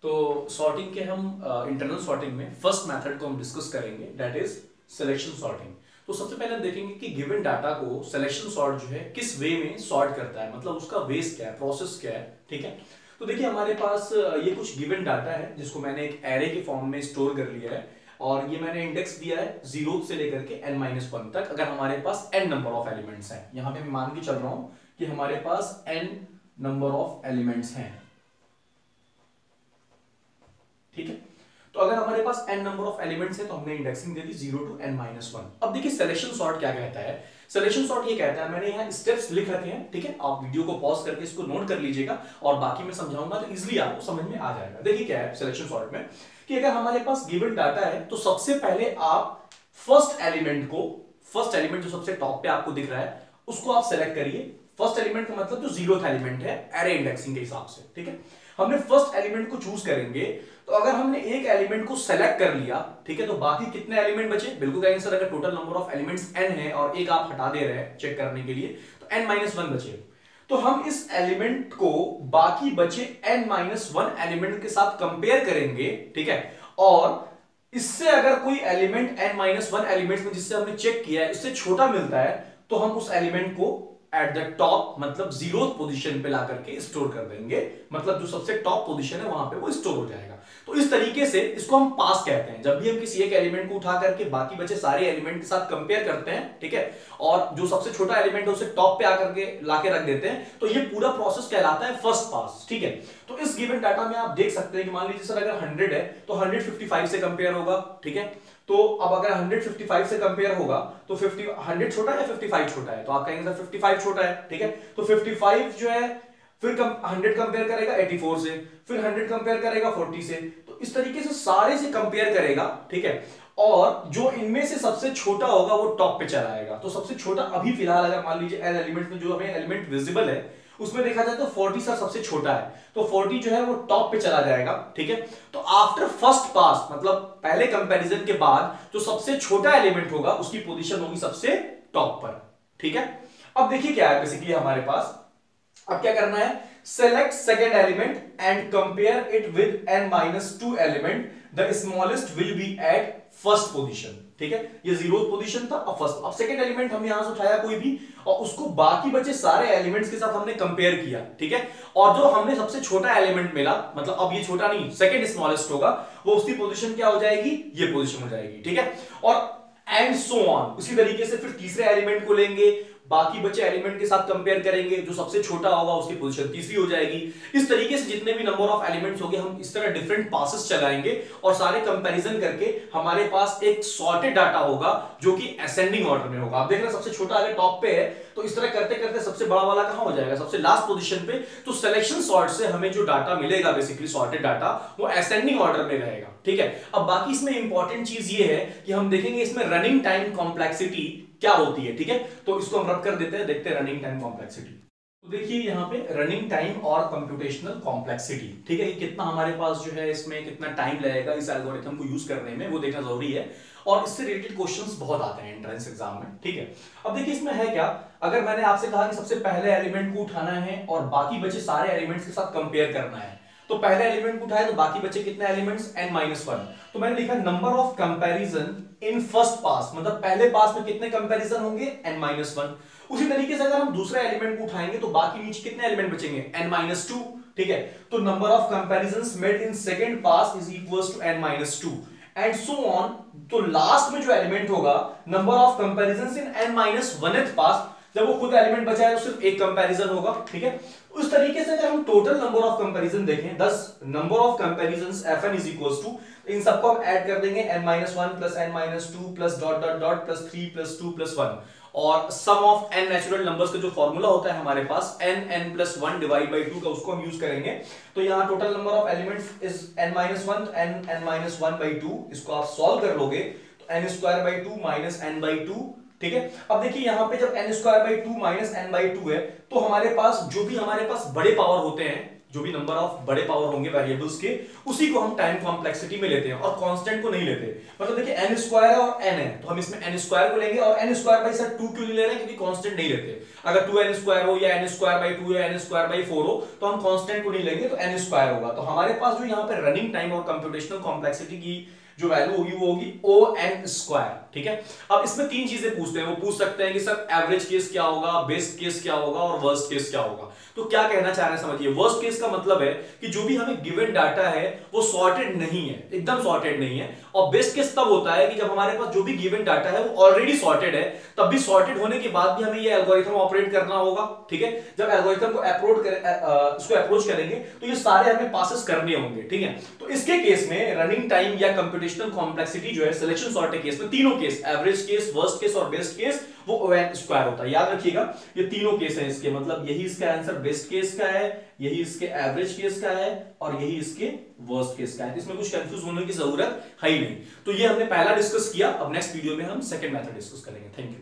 तो सॉर्टिंग के हम इंटरनल सॉर्टिंग में फर्स्ट मेथड को हम डिस्कस करेंगे, दैट इज सिलेक्शन सॉर्टिंग। तो सबसे पहले हम देखेंगे कि गिवन डाटा को सिलेक्शन सॉर्ट जो है किस वे में सॉर्ट करता है, मतलब उसका वेस क्या है, प्रोसेस क्या है। ठीक है, तो देखिए हमारे पास ये कुछ गिवन डाटा है जिसको मैंने एक एरे के फॉर्म में स्टोर कर लिया है और ये मैंने इंडेक्स दिया है 0 से लेकर के n-1 तक। अगर हमारे पास n नंबर ऑफ एलिमेंट्स हैं, यहां पे मैं मान के चल रहा हूं कि हमारे पास n नंबर ऑफ एलिमेंट्स हैं। ठीक है, तो अगर हमारे पास n नंबर ऑफ एलिमेंट्स है तो हमने indexing they the 0 to n-1। अब देखिए सिलेक्शन सॉर्ट क्या कहता है। सिलेक्शन सॉर्ट ये कहता है, मैंने यहाँ स्टेप्स लिख रखे हैं, ठीक है, आप वीडियो को पॉज करके इसको नोट कर लीजिएगा और बाकी मैं समझाऊंगा तो इजीली आपको समझ में आ जाएगा। देखिए क्या है सिलेक्शन सॉर्ट में कि अगर हमारे पास गिवन डाटा है तो सबसे पहले आप फर्स्ट एलिमेंट जो सबसे टॉप पे आपको दिख रहा है उसको आप सेलेक्ट करिए। फर्स्ट एलिमेंट का मतलब जो 0th एलिमेंट है एरे इंडेक्सिंग के हिसाब से। ठीक है, हमने फर्स्ट एलिमेंट को चूज करेंगे तो अगर हमने एक एलिमेंट को सेलेक्ट कर लिया, ठीक है, तो बाकी कितने एलिमेंट बचे? बिल्कुल कहेंगे सर अगर total number of elements n है और एक आप हटा दे रहे हैं चेक करने के लिए तो n-1 बचे। तो हम इस एलिमेंट को बाकी बचे n-1 एलिमेंट के साथ कंपेयर करेंगे। ठीक है, और इससे अगर कोई एलिमेंट n-1 एलिमेंट्स में जिससे हमने चेक किया है इससे छोटा मिलता है तो हम उस एलिमेंट को एट द टॉप मतलब 0th पोजीशन पे ला करके स्टोर कर देंगे, मतलब जो सबसे टॉप पोजीशन है वहां पे वो स्टोर हो जाएगा। तो इस तरीके से इसको हम पास कहते हैं। जब भी हम किसी एक एलिमेंट को उठा करके बाकी बचे सारे एलिमेंट के साथ कंपेयर करते हैं, ठीक है, और जो सबसे छोटा एलिमेंट है उसे टॉप पे आकर के लाके रख देते हैं, तो ये पूरा प्रोसेस कहलाता है फर्स्ट पास। ठीक है, तो इस गिवन डाटा में आप देख सकते हैं कि मान लीजिए सर अगर 100 है तो 155 से कंपेयर होगा। ठीक है, तो अब अगर 155 से कंपेयर होगा तो 100 छोटा है या 55 छोटा है? तो आप कहेंगे सर 55 छोटा है। ठीक है, तो 55 जो है फिर 100 कंपेयर करेगा 84 से, फिर 100 कंपेयर करेगा 40 से, तो इस तरीके से सारे से कंपेयर करेगा। ठीक है, और जो इनमें से सबसे छोटा होगा वो टॉप पे चला आएगा। तो सबसे छोटा अभी फिलहाल अगर मान लीजिए एल एलिमेंट में जो हमें एलिमेंट विजिबल है उसमें देखा जाए तो 40 सर सबसे छोटा है, तो 40 जो है वो टॉप पे चला जाएगा। ठीक है, तो आफ्टर फर्स्ट पास मतलब पहले कंपैरिजन के बाद जो सबसे छोटा एलिमेंट होगा उसकी पोजीशन होगी सबसे टॉप पर। ठीक है, अब देखिए क्या है बेसिकली हमारे पास, अब क्या करना है, select second element and compare it with n-2 element, the smallest will be at first position. ठीक है, ये 0th पोजीशन था, अब फर्स्ट। अब सेकंड एलिमेंट हम यहां से उठाया कोई भी और उसको बाकी बचे सारे एलिमेंट्स के साथ हमने कंपेयर किया। ठीक है, और जो हमने सबसे छोटा एलिमेंट मिला, मतलब अब ये छोटा नहीं सेकंड स्मॉलेस्ट होगा, वो उसकी पोजीशन क्या हो जाएगी, ये पोजीशन हो जाएगी। ठीक है, और एंड सो ऑन, उसी तरीके से फिर तीसरे एलिमेंट को लेंगे, बाकी बचे एलिमेंट के साथ कंपेयर करेंगे, जो सबसे छोटा होगा उसकी पोजीशन तीसरी हो जाएगी। इस तरीके से जितने भी नंबर ऑफ एलिमेंट्स होंगे हम इस तरह डिफरेंट पासेस चलाएंगे और सारे कंपैरिजन करके हमारे पास एक सॉर्टेड डाटा होगा जो कि असेंडिंग ऑर्डर में होगा। आप देख रहे हैं सबसे छोटा अगर टॉप पे है तो इस तरह करते करते सबसे बड़ा वाला कहां हो जाएगा, सबसे लास्ट पोजीशन पे। तो सिलेक्शन सॉर्ट से हमें जो डाटा मिलेगा बेसिकली सॉर्टेड डाटा वो असेंडिंग ऑर्डर में रहेगा। ठीक है, अब बाकी इसमें इंपॉर्टेंट चीज ये है कि हम देखेंगे इसमें रनिंग टाइम कॉम्प्लेक्सिटी क्या होती है। ठीक है, तो इसको हम रब कर देते हैं, देखते हैं रनिंग टाइम कॉम्प्लेक्सिटी। तो देखिए यहाँ पे रनिंग टाइम और कंप्यूटेशनल कॉम्प्लेक्सिटी, ठीक है, ये कितना हमारे पास जो है इसमें कितना टाइम लगेगा इस एल्गोरिथम को यूज करने में वो देखना जरूरी है और इससे रिलेटेड क्वेश्चंस बहुत आते हैं एंट्रेंस एग्जाम में। ठीक है, अब देखिए इसमें है क्या, अगर मैंने आपसे कहा कि सबसे पहले एलिमेंट को उठाना है और बाकी बचे सारे एलिमेंट्स के साथ कंपेयर करना है, तो पहले एलिमेंट को उठाए तो बाकी बचे कितने एलिमेंट्स, n-1। तो मैंने लिखा number of comparison in first pass, मतलब पहले पास में कितने कंपैरिजन होंगे, n-1। उसी तरीके से अगर हम दूसरा एलिमेंट को उठाएंगे तो बाकी नीचे कितने एलिमेंट बचेंगे, n-2। ठीक है, तो number of comparisons made in second pass is equals to n-2 and so on. तो लास्ट में जो एलिमेंट होगा number of comparisons in n-1th pass, जब वो खुद एलिमेंट बचा है तो सिर्फ एक कंपैरिजन होगा। ठीक है, उस तरीके से अगर हम टोटल नंबर ऑफ कंपैरिजन देखें 10 number of comparisons fn is equals to, इन सबको हम ऐड कर देंगे n-1 plus n-2 plus dot dot dot plus 3 plus 2 plus 1 और sum of n natural numbers का जो फॉर्मूला होता है हमारे पास n प्लस 1 डिवाइड बाई 2 का, उसको हम यूज करेंगे। तो यहाँ total number of elements is n-1 n-1 by 2, इसको आप सॉल्व कर लोगे तो n square by 2 minus n by 2। ठीक है, अब देखिए यहाँ पे जब n square by 2 minus n by 2 है तो हमारे पास जो भी हमारे पास बड़े पावर होते हैं, जो भी नंबर ऑफ बड़े पावर होंगे वेरिएबल्स के, उसी को हम टाइम कॉम्प्लेक्सिटी में लेते हैं और कांस्टेंट को नहीं लेते। मतलब देखिए n स्क्वायर है और n है, तो हम इसमें n स्क्वायर को लेंगे, और n स्क्वायर बाई सर 2 क्यों ले रहे हैं, क्योंकि कांस्टेंट नहीं लेते। अगर 2n स्क्वायर हो या n स्क्वायर बाई 2 या n स्क्वायर बाई 4 हो, तो हम कांस्टेंट को नहीं लेंगे, तो n स्क्वायर होगा। तो हमारे पास जो यहाँ पे रनिंग टाइम और कंप्यूटेशनल कॉम्प्लेक्सिटी की जो वैल्यू होगी वो होगी O(n स्क्वायर। ठीक है, अब इसमें तीन चीजें पूछते हैं, वो पूछ सकते हैं कि सर एवरेज केस क्या होगा, बेस्ट केस क्या होगा और वर्स्ट केस क्या होगा। तो क्या कहना चाह रहे हैं समझिए। वर्स्ट केस का मतलब है कि जो भी हमें गिवन डाटा है वो सॉर्टेड नहीं है, एकदम सॉर्टेड नहीं है। और बेस्ट केस तब होता है कि जब हमारे पास जो भी गिवन डाटा है वो ऑलरेडी सॉर्टेड है, तब भी सॉर्टेड होने के बाद भी हमें ये एल्गोरिथम ऑपरेट करना होगा। ठीक है, जब एल्गोरिथम को इसको अप्रोच करेंगे तो ये सारे हमें पासेस करने होंगे। ठीक है, तो इसके केस में रनिंग टाइम या कंप्यूटेशनल कॉम्प्लेक्सिटी जो है सिलेक्शन सॉर्ट के केस में, तीनों case average case, worst case और बेस्ट केस, वो O(n स्क्वायर होता है। याद रखिएगा ये तीनों केस हैं इसके, मतलब यही इसका आंसर बेस्ट केस का है, यही इसके एवरेज केस का है और यही इसके वर्स्ट केस का है। इसमें कुछ कंफ्यूज होने की जरूरत है ही नहीं। तो ये हमने पहला डिस्कस किया, अब नेक्स्ट वीडियो में हम सेकंड मेथड डिस्कस करेंगे। Thank you.